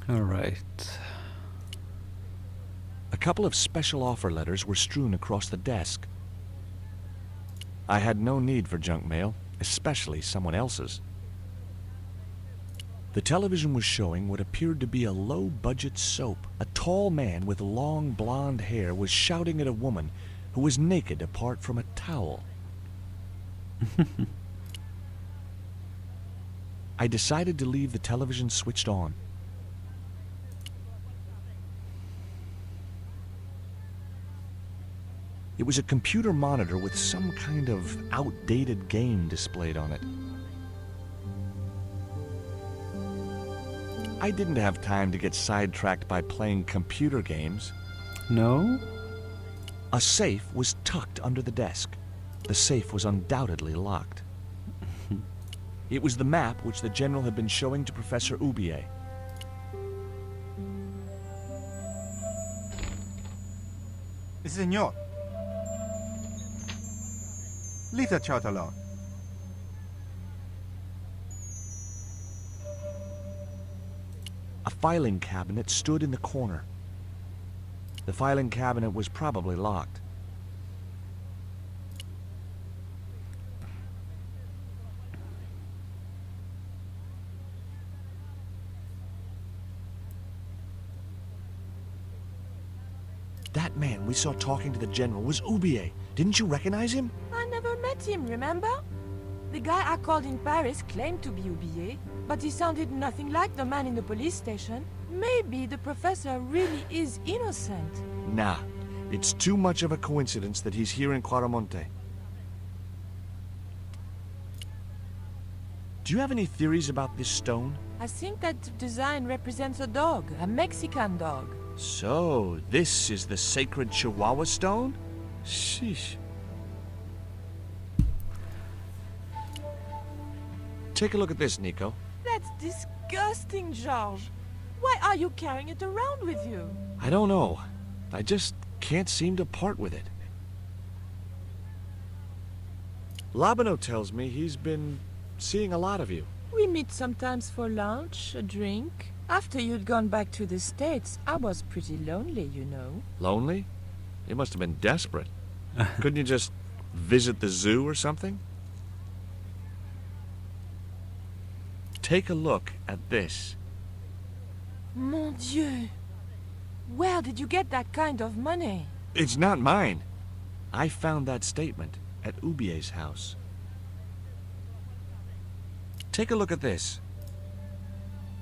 All right. A couple of special offer letters were strewn across the desk. I had no need for junk mail, especially someone else's. The television was showing what appeared to be a low-budget soap. A tall man with long blonde hair was shouting at a woman who was naked apart from a towel. I decided to leave the television switched on. It was a computer monitor with some kind of outdated game displayed on it. I didn't have time to get sidetracked by playing computer games. No? A safe was tucked under the desk. The safe was undoubtedly locked. It was the map which the General had been showing to Professor Ubier. Signor. Leave the child alone. A filing cabinet stood in the corner. The filing cabinet was probably locked. That man we saw talking to the General was Ubier. Didn't you recognize him? I never met him, remember? The guy I called in Paris claimed to be Ubier, but he sounded nothing like the man in the police station. Maybe the professor really is innocent. Nah, it's too much of a coincidence that he's here in Claramonte. Do you have any theories about this stone? I think that design represents a dog, a Mexican dog. So, this is the sacred Chihuahua stone? Sheesh. Take a look at this, Nico. That's disgusting, Georges. Why are you carrying it around with you? I don't know. I just can't seem to part with it. Labano tells me he's been seeing a lot of you. We meet sometimes for lunch, a drink. After you'd gone back to the States, I was pretty lonely, you know. Lonely? You must have been desperate. Couldn't you just visit the zoo or something? Take a look at this. Mon Dieu! Where did you get that kind of money? It's not mine. I found that statement at Ubier's house. Take a look at this.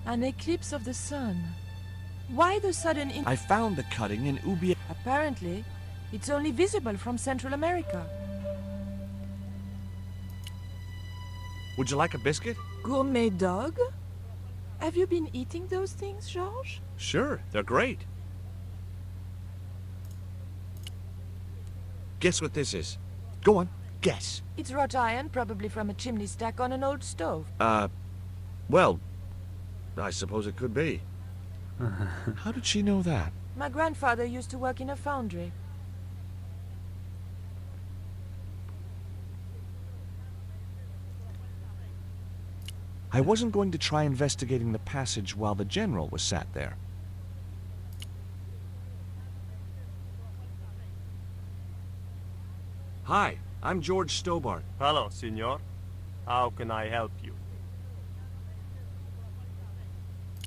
An eclipse of the sun. Why the sudden I found the cutting in Ubier. Apparently, it's only visible from Central America. Would you like a biscuit? Gourmet dog? Have you been eating those things, Georges? Sure, they're great. Guess what this is? Go on, guess. It's wrought iron, probably from a chimney stack on an old stove. Well, I suppose it could be. How did she know that? My grandfather used to work in a foundry. I wasn't going to try investigating the passage while the General was sat there. Hi, I'm George Stobart. Hello, senor. How can I help you?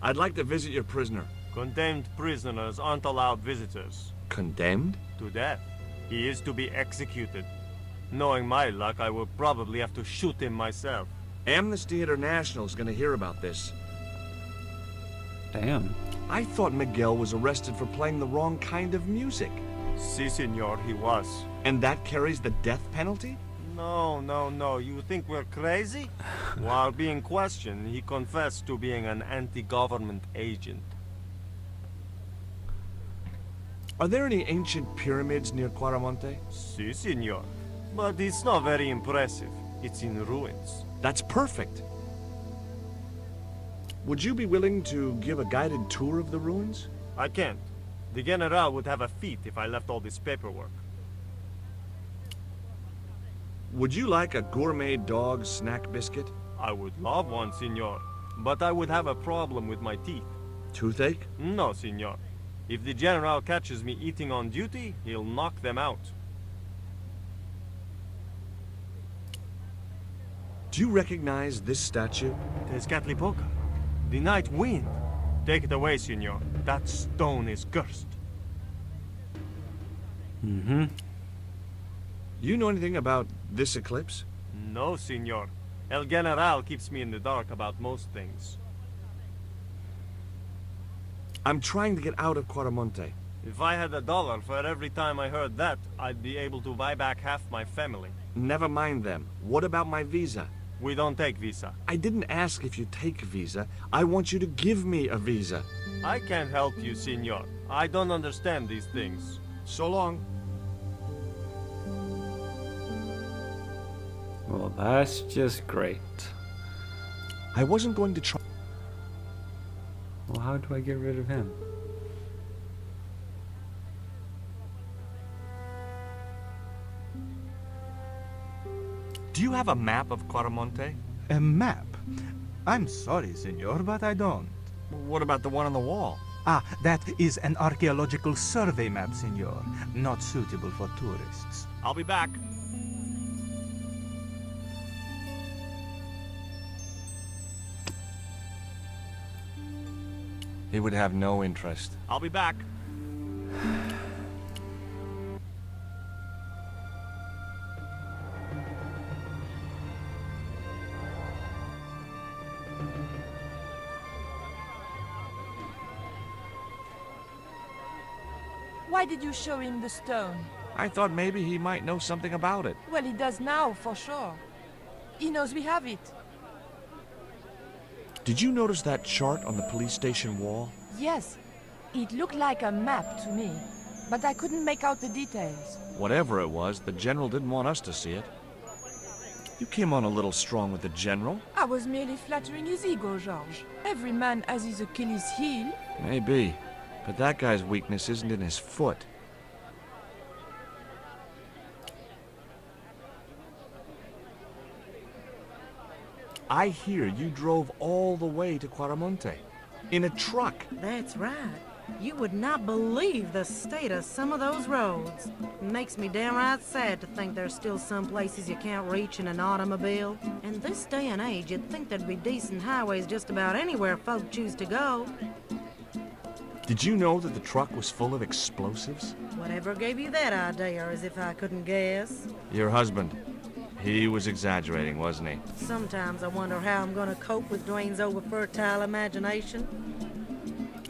I'd like to visit your prisoner. Condemned prisoners aren't allowed visitors. Condemned? To death. He is to be executed. Knowing my luck, I will probably have to shoot him myself. Amnesty International is going to hear about this. Damn. I thought Miguel was arrested for playing the wrong kind of music. Si, senor, he was. And that carries the death penalty? No. You think we're crazy? While being questioned, he confessed to being an anti-government agent. Are there any ancient pyramids near Claramonte? Si, senor. But it's not very impressive. It's in ruins. That's perfect. Would you be willing to give a guided tour of the ruins? I can't. The General would have a fit if I left all this paperwork. Would you like a gourmet dog snack biscuit? I would love one, senor. But I would have a problem with my teeth. Toothache? No, senor. If the general catches me eating on duty, he'll knock them out. Do you recognize this statue? Tezcatlipoca. The night wind. Take it away, senor. That stone is cursed. Mm-hmm. You know anything about this eclipse? No, senor. El General keeps me in the dark about most things. I'm trying to get out of Quaramonte. If I had $1 for every time I heard that, I'd be able to buy back half my family. Never mind them. What about my visa? We don't take visa. I didn't ask if you take a visa. I want you to give me a visa. I can't help you, senor. I don't understand these things. So long. Well, that's just great. I wasn't going to try. Well, how do I get rid of him? Do you have a map of Quaramonte? A map? I'm sorry, senor, but I don't. What about the one on the wall? Ah, that is an archaeological survey map, senor. Not suitable for tourists. I'll be back. He would have no interest. I'll be back. Why did you show him the stone? I thought maybe he might know something about it. Well, he does now, for sure. He knows we have it. Did you notice that chart on the police station wall? Yes, it looked like a map to me, but I couldn't make out the details. Whatever it was, the general didn't want us to see it. You came on a little strong with the general. I was merely flattering his ego, Georges. Every man has his Achilles heel. Maybe, but that guy's weakness isn't in his foot. I hear you drove all the way to Quaramonte. In a truck. That's right. You would not believe the state of some of those roads. Makes me downright sad to think there's still some places you can't reach in an automobile. And this day and age, you'd think there'd be decent highways just about anywhere folk choose to go. Did you know that the truck was full of explosives? Whatever gave you that idea, as if I couldn't guess? Your husband. He was exaggerating, wasn't he? Sometimes I wonder how I'm gonna cope with Dwayne's over-fertile imagination.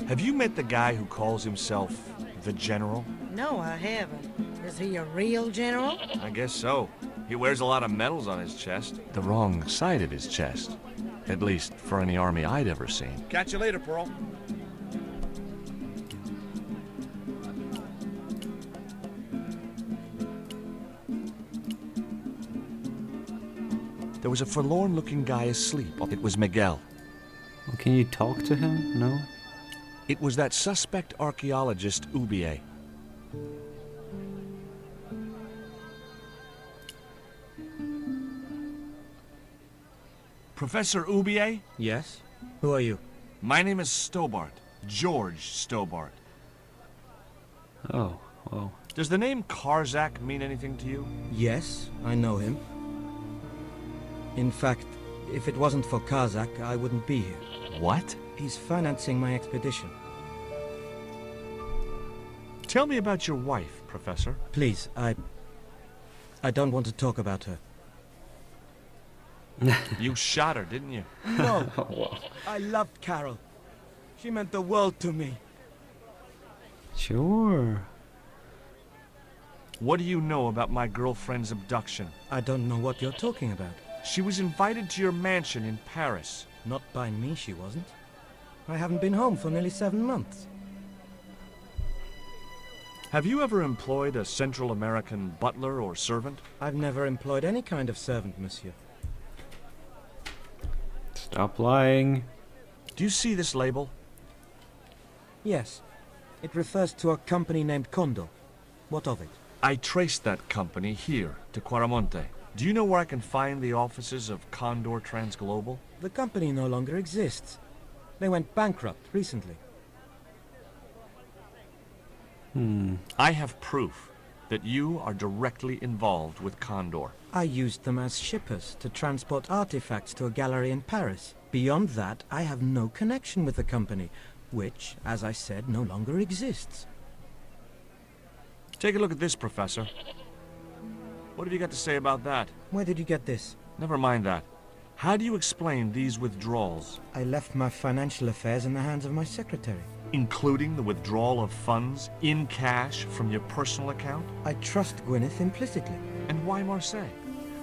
Have you met the guy who calls himself the General? No, I haven't. Is he a real general? I guess so. He wears a lot of medals on his chest. The wrong side of his chest. At least for any army I'd ever seen. Catch you later, Pearl. There was a forlorn-looking guy asleep. It was Miguel. Well, can you talk to him? No? It was that suspect archaeologist, Ubier. Professor Ubier? Yes? Who are you? My name is Stobart. George Stobart. Oh, well. Does the name Karzak mean anything to you? Yes, I know him. In fact, if it wasn't for Kazakh, I wouldn't be here. What? He's financing my expedition. Tell me about your wife, Professor. Please, I don't want to talk about her. You shot her, didn't you? No, Well, I loved Carol. She meant the world to me. sure. What do you know about my girlfriend's abduction? I don't know what you're talking about. She was invited to your mansion in Paris. Not by me, she wasn't. I haven't been home for nearly 7 months. Have you ever employed a Central American butler or servant? I've never employed any kind of servant, monsieur. Stop lying. Do you see this label? Yes, it refers to a company named Condor. What of it? I traced that company here to Quaramonte. Do you know where I can find the offices of Condor Transglobal? The company no longer exists. They went bankrupt recently. I have proof that you are directly involved with Condor. I used them as shippers to transport artifacts to a gallery in Paris. Beyond that, I have no connection with the company, which, as I said, no longer exists. Take a look at this, Professor. What have you got to say about that? Where did you get this? Never mind that. How do you explain these withdrawals? I left my financial affairs in the hands of my secretary. Including the withdrawal of funds in cash from your personal account? I trust Gwyneth implicitly. And why Marseille?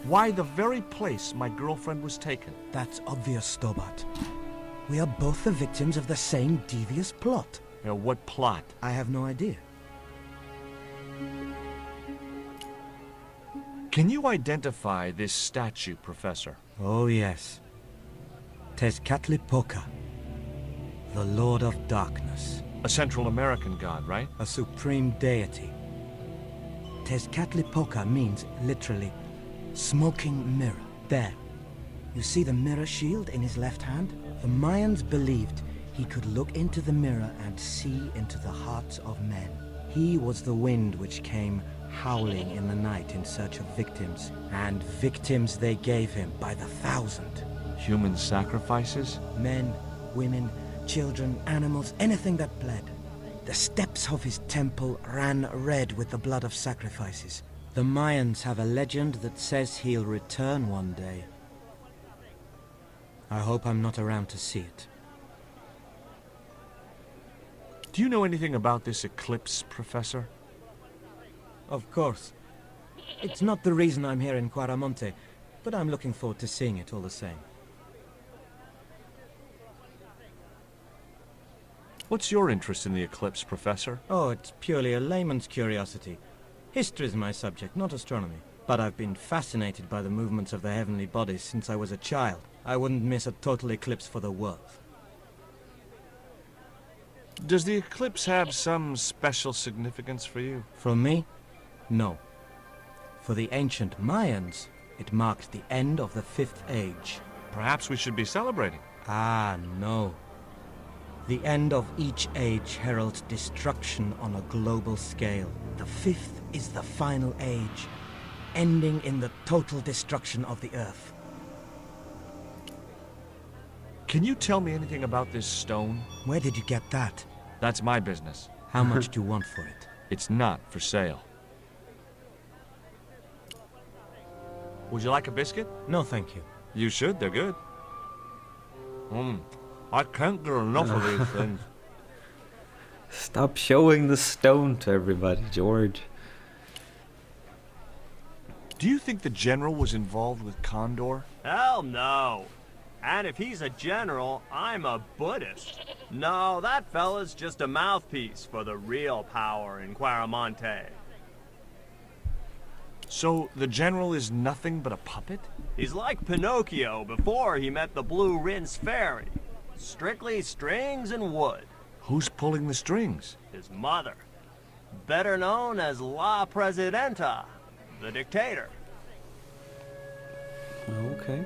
Why the very place my girlfriend was taken? That's obvious, Stobart. We are both the victims of the same devious plot. What plot? I have no idea. Can you identify this statue, Professor? Oh, yes. Tezcatlipoca, the Lord of Darkness. A Central American god, right? A supreme deity. Tezcatlipoca means, literally, smoking mirror. There. You see the mirror shield in his left hand? The Mayans believed he could look into the mirror and see into the hearts of men. He was the wind which came howling in the night in search of victims. And victims they gave him by the thousand. Human sacrifices? Men, women, children, animals, anything that bled. The steps of his temple ran red with the blood of sacrifices. The Mayans have a legend that says he'll return one day. I hope I'm not around to see it. Do you know anything about this eclipse, Professor? Of course. It's not the reason I'm here in Quaramonte, but I'm looking forward to seeing it all the same. What's your interest in the eclipse, Professor? Oh, it's purely a layman's curiosity. History's my subject, not astronomy. But I've been fascinated by the movements of the heavenly bodies since I was a child. I wouldn't miss a total eclipse for the world. Does the eclipse have some special significance for you? From me? No. For the ancient Mayans, it marked the end of the Fifth Age. Perhaps we should be celebrating. Ah, no. The end of each age heralds destruction on a global scale. The fifth is the final age, ending in the total destruction of the Earth. Can you tell me anything about this stone? Where did you get that? That's my business. How much do you want for it? It's not for sale. Would you like a biscuit? No, thank you. You should, they're good. I can't get enough of these things. Stop showing the stone to everybody, George. Do you think the general was involved with Condor? Hell no. And if he's a general, I'm a Buddhist. No, that fella's just a mouthpiece for the real power in Quaramonte. So the general is nothing but a puppet? He's like Pinocchio before he met the Blue Rinse Fairy. Strictly strings and wood. Who's pulling the strings? His mother. Better known as La Presidenta, the dictator. Okay.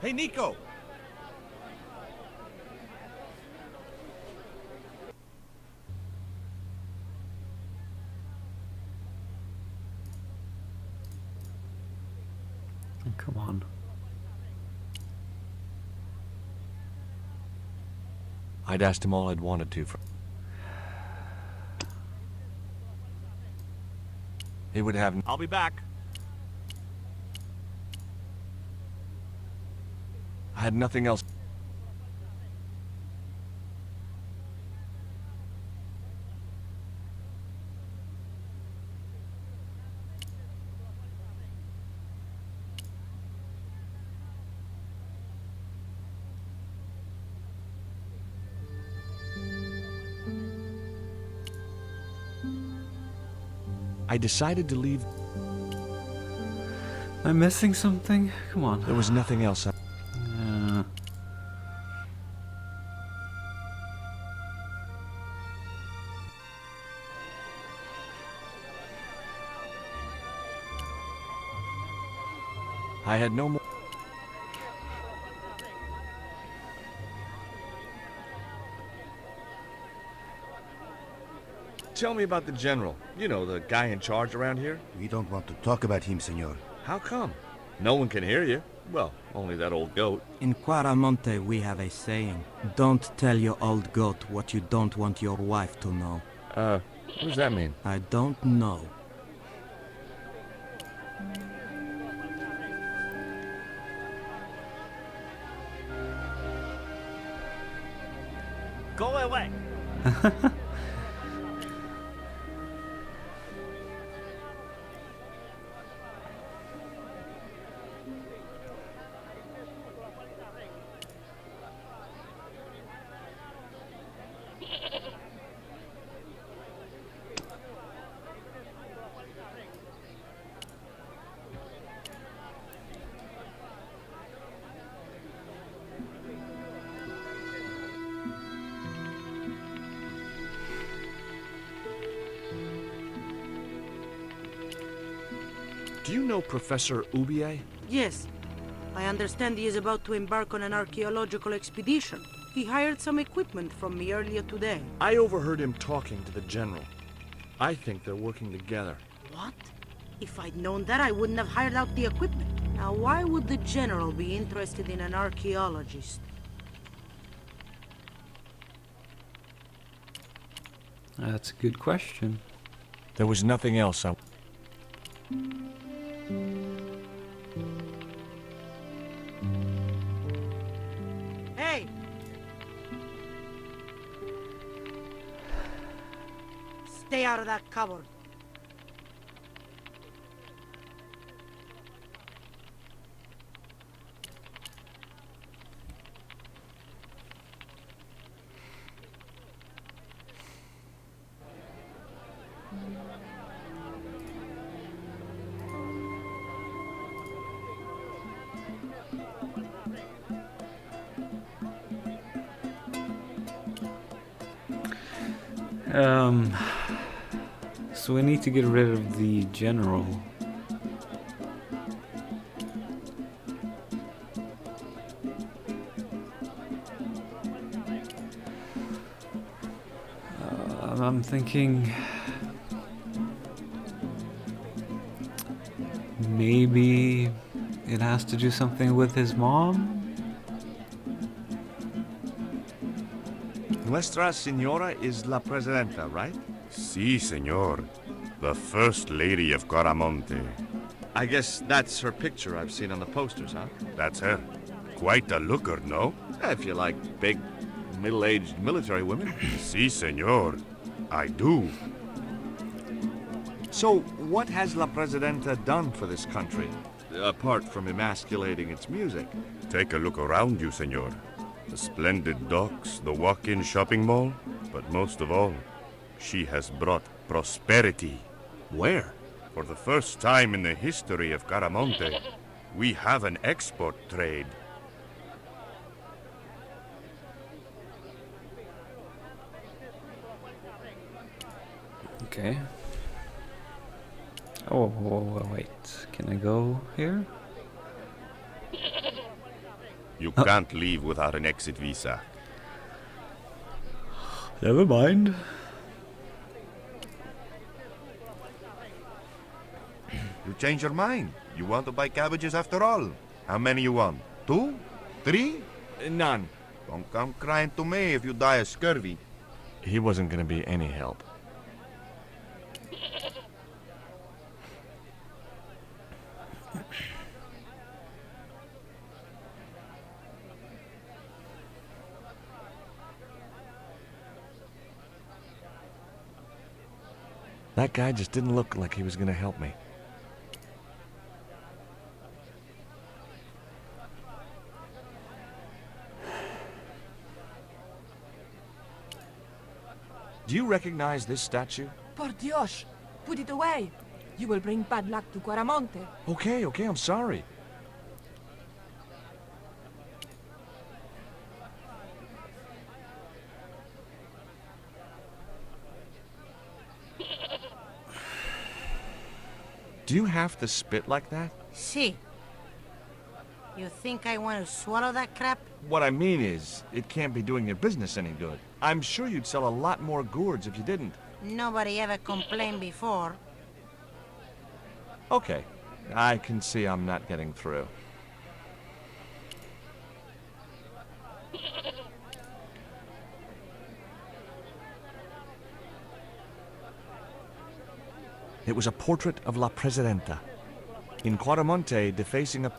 Hey, Nico! Come on. I'd asked him all I'd wanted to. He would have... I'll be back. I had nothing else. I decided to leave. Am I missing something? Come on. There was nothing else. I had no more. Tell me about the general. You know, the guy in charge around here. We don't want to talk about him, senor. How come? No one can hear you. Well, only that old goat. In Quaramonte, we have a saying. Don't tell your old goat what you don't want your wife to know. What does that mean? I don't know. Go away. Do you know Professor Ubier? Yes. I understand he is about to embark on an archaeological expedition. He hired some equipment from me earlier today. I overheard him talking to the general. I think they're working together. What? If I'd known that, I wouldn't have hired out the equipment. Now, why would the general be interested in an archaeologist? That's a good question. There was nothing else I... Hey! Stay out of that cupboard. So we need to get rid of the general. I'm thinking maybe it has to do something with his mom? Nuestra Señora is la Presidenta, right? Si, senor. The First Lady of Quaramonte. I guess that's her picture I've seen on the posters, huh? That's her. Quite a looker, no? If you like big, middle-aged military women. Si, senor. I do. So, what has La Presidenta done for this country? Apart from emasculating its music. Take a look around you, senor. The splendid docks, the walk-in shopping mall, but most of all, she has brought prosperity. Where? For the first time in the history of Caramonte, we have an export trade. Okay. Oh, wait. Can I go here? You can't leave without an exit visa. Never mind. You change your mind. You want to buy cabbages after all. How many you want? 2? 3? None. Don't come crying to me if you die of scurvy. He wasn't going to be any help. That guy just didn't look like he was going to help me. Do you recognize this statue? Por Dios! Put it away! You will bring bad luck to Quaramonte. Okay, I'm sorry. Do you have to spit like that? Si. You think I want to swallow that crap? What I mean is, it can't be doing your business any good. I'm sure you'd sell a lot more gourds if you didn't. Nobody ever complained before. Okay, I can see I'm not getting through. It was a portrait of La Presidenta. In Quaramonte, defacing a...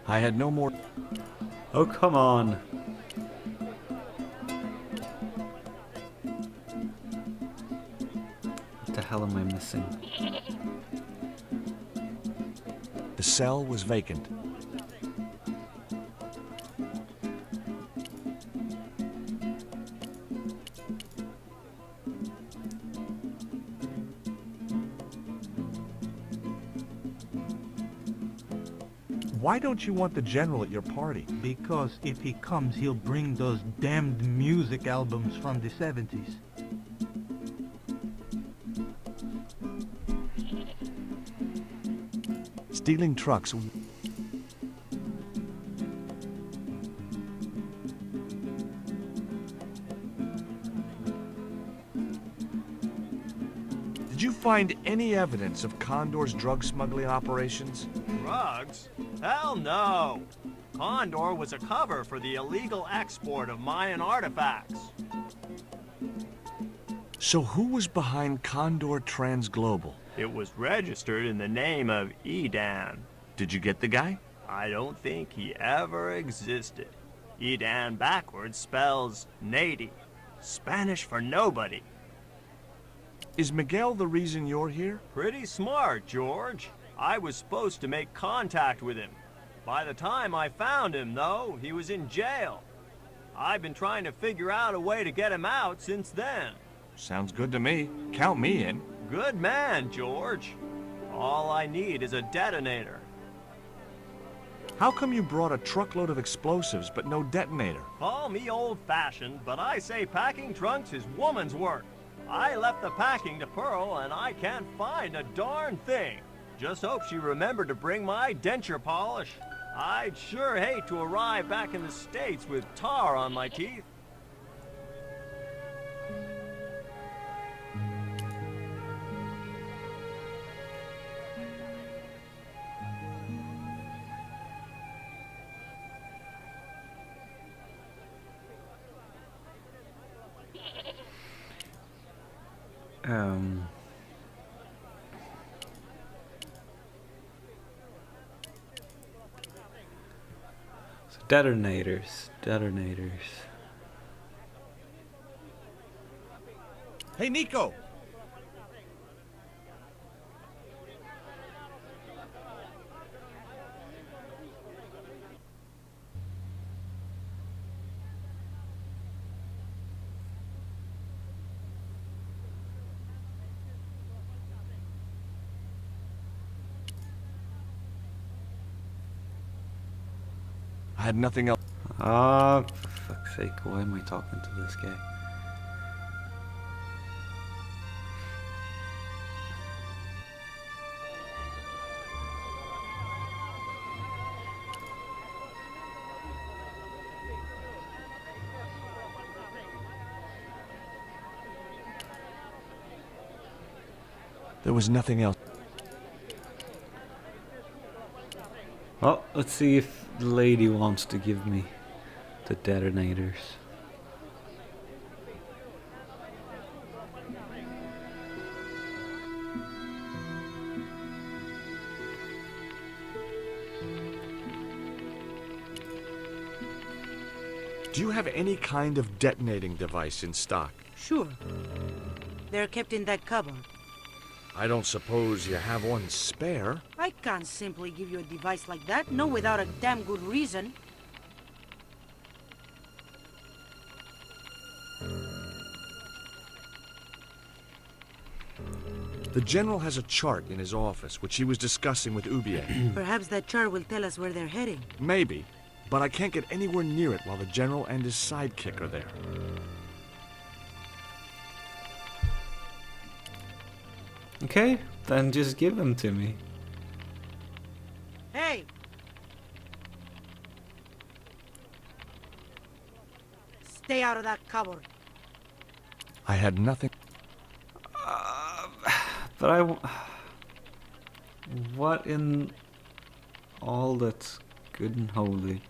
I had no more... Oh, come on. What the hell am I missing? The cell was vacant. Why don't you want the general at your party? Because if he comes, he'll bring those damned music albums from the 70s. Stealing trucks... Did you find any evidence of Condor's drug smuggling operations? Drugs? Hell no! Condor was a cover for the illegal export of Mayan artifacts. So who was behind Condor Transglobal? It was registered in the name of Edan. Did you get the guy? I don't think he ever existed. Edan backwards spells Nady, Spanish for nobody. Is Miguel the reason you're here? Pretty smart, George. I was supposed to make contact with him. By the time I found him, though, he was in jail. I've been trying to figure out a way to get him out since then. Sounds good to me. Count me in. Good man, George. All I need is a detonator. How come you brought a truckload of explosives but no detonator? Call me old-fashioned, but I say packing trunks is woman's work. I left the packing to Pearl, and I can't find a darn thing. Just hope she remembered to bring my denture polish. I'd sure hate to arrive back in the States with tar on my teeth. So detonators. Hey, Nico! I had nothing else. Ah, for fuck's sake, why am I talking to this guy? There was nothing else. Well, let's see if the lady wants to give me the detonators. Do you have any kind of detonating device in stock? Sure. They're kept in that cupboard. I don't suppose you have one spare? I can't simply give you a device like that, no without a damn good reason. The General has a chart in his office, which he was discussing with Ubier. Perhaps that chart will tell us where they're heading. Maybe, but I can't get anywhere near it while the General and his sidekick are there. Okay, then just give them to me. Hey! Stay out of that cupboard. I had nothing. But what in all that's good and holy?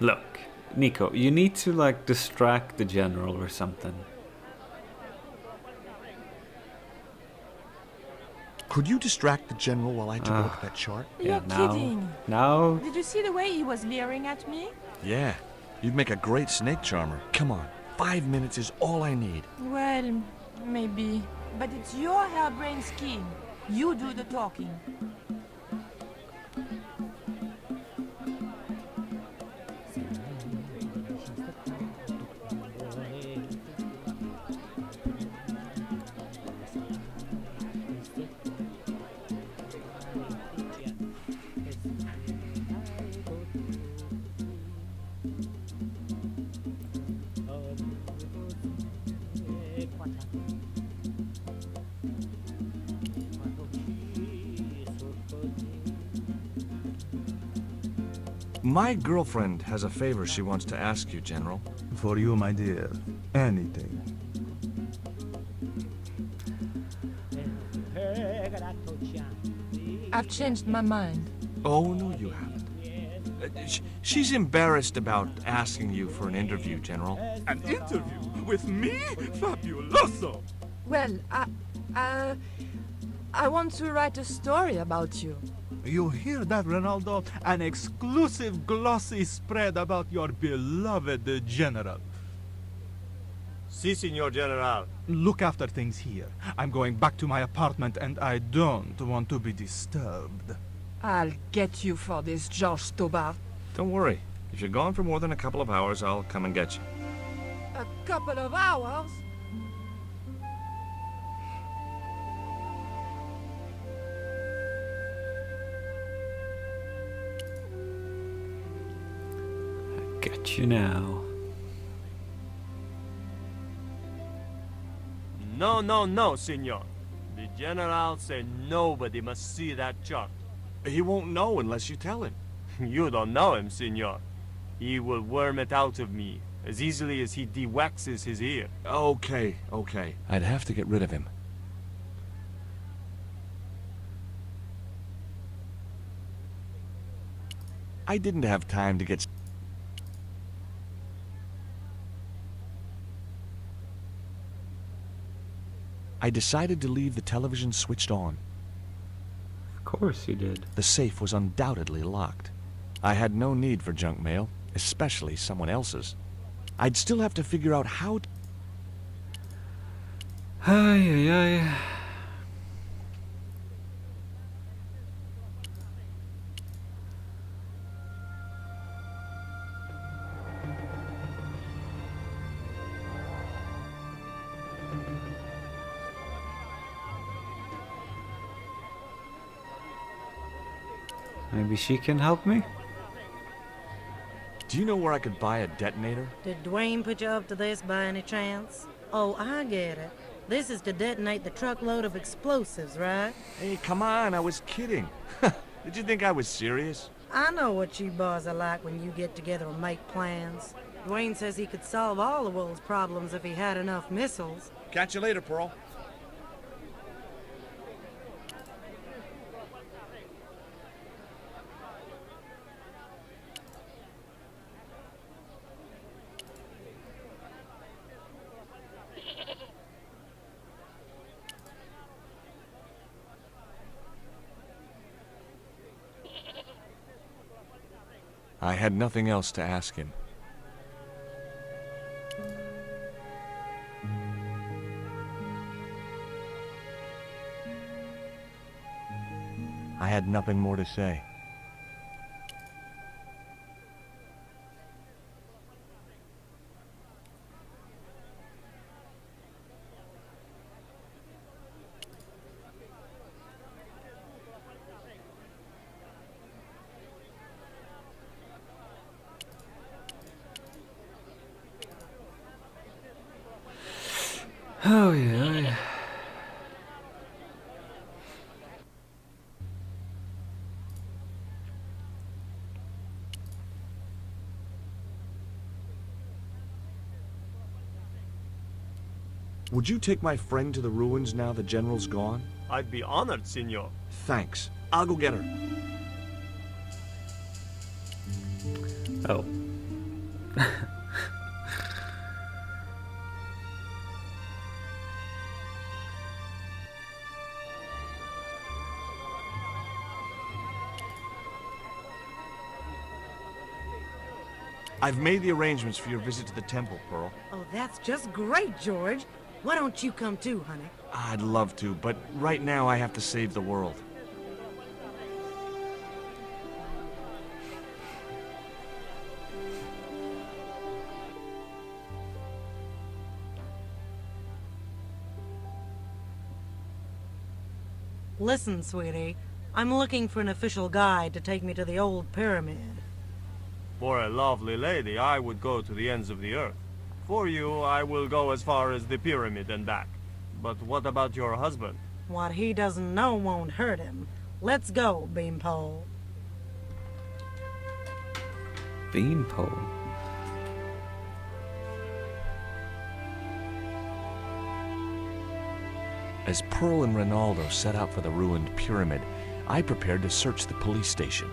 Look, Nico, you need to like distract the general or something. Could you distract the General while I took a look at that chart? You're kidding. Now. Did you see the way he was leering at me? Yeah, you'd make a great snake charmer. Come on, 5 minutes is all I need. Well, maybe. But it's your harebrained scheme. You do the talking. My girlfriend has a favor she wants to ask you, General. For you, my dear, anything. I've changed my mind. Oh, no, you haven't. She's embarrassed about asking you for an interview, General. An interview with me? Fabuloso! Well, I want to write a story about you. You hear that, Ronaldo? An exclusive glossy spread about your beloved general. Si, Signor General. Look after things here. I'm going back to my apartment and I don't want to be disturbed. I'll get you for this, George Stobart. Don't worry. If you're gone for more than a couple of hours, I'll come and get you. A couple of hours? Get you now. No, no, no, Signor. The General said nobody must see that chart. He won't know unless you tell him. You don't know him, Signor. He will worm it out of me as easily as he de-waxes his ear. Okay. I'd have to get rid of him. I didn't have time to get... I decided to leave the television switched on. Of course you did. The safe was undoubtedly locked. I had no need for junk mail, especially someone else's. I'd still have to figure out how to... Ay, ay, ay. Maybe she can help me? Do you know where I could buy a detonator? Did Dwayne put you up to this by any chance? Oh, I get it. This is to detonate the truckload of explosives, right? Hey, come on, I was kidding. Did you think I was serious? I know what you boys are like when you get together and make plans. Dwayne says he could solve all the world's problems if he had enough missiles. Catch you later, Pearl. I had nothing else to ask him. I had nothing more to say. Oh yeah. Would you take my friend to the ruins now the General's gone? I'd be honored, senor. Thanks. I'll go get her. Oh. I've made the arrangements for your visit to the temple, Pearl. Oh, that's just great, George. Why don't you come too, honey? I'd love to, but right now I have to save the world. Listen, sweetie. I'm looking for an official guide to take me to the old pyramid. For a lovely lady, I would go to the ends of the earth. For you, I will go as far as the pyramid and back. But what about your husband? What he doesn't know won't hurt him. Let's go, Beanpole. Beanpole. As Pearl and Ronaldo set out for the ruined pyramid, I prepared to search the police station.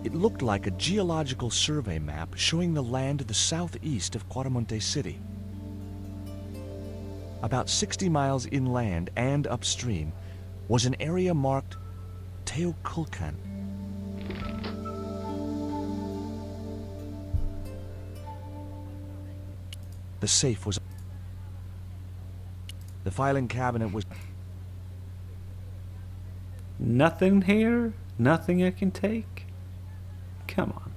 It looked like a geological survey map showing the land to the southeast of Cuaramonte City. About 60 miles inland and upstream was an area marked Teoculcan. The safe was... The filing cabinet was... Nothing here? Nothing I can take? Come on.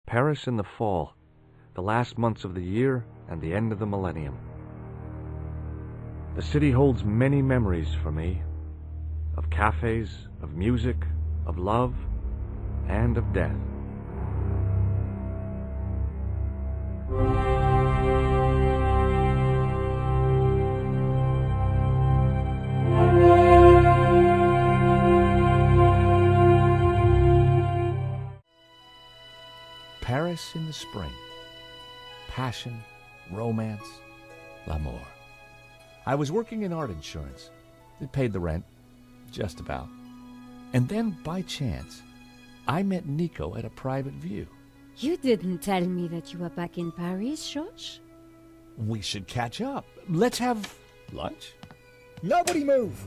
Paris in the fall, the last months of the year and the end of the millennium. The city holds many memories for me, of cafes, of music, of love, and of death. Paris in the spring. Passion, romance, l'amour. I was working in art insurance. It paid the rent, just about. And then, by chance, I met Nico at a private view. You didn't tell me that you were back in Paris, George? We should catch up. Let's have lunch. Nobody move!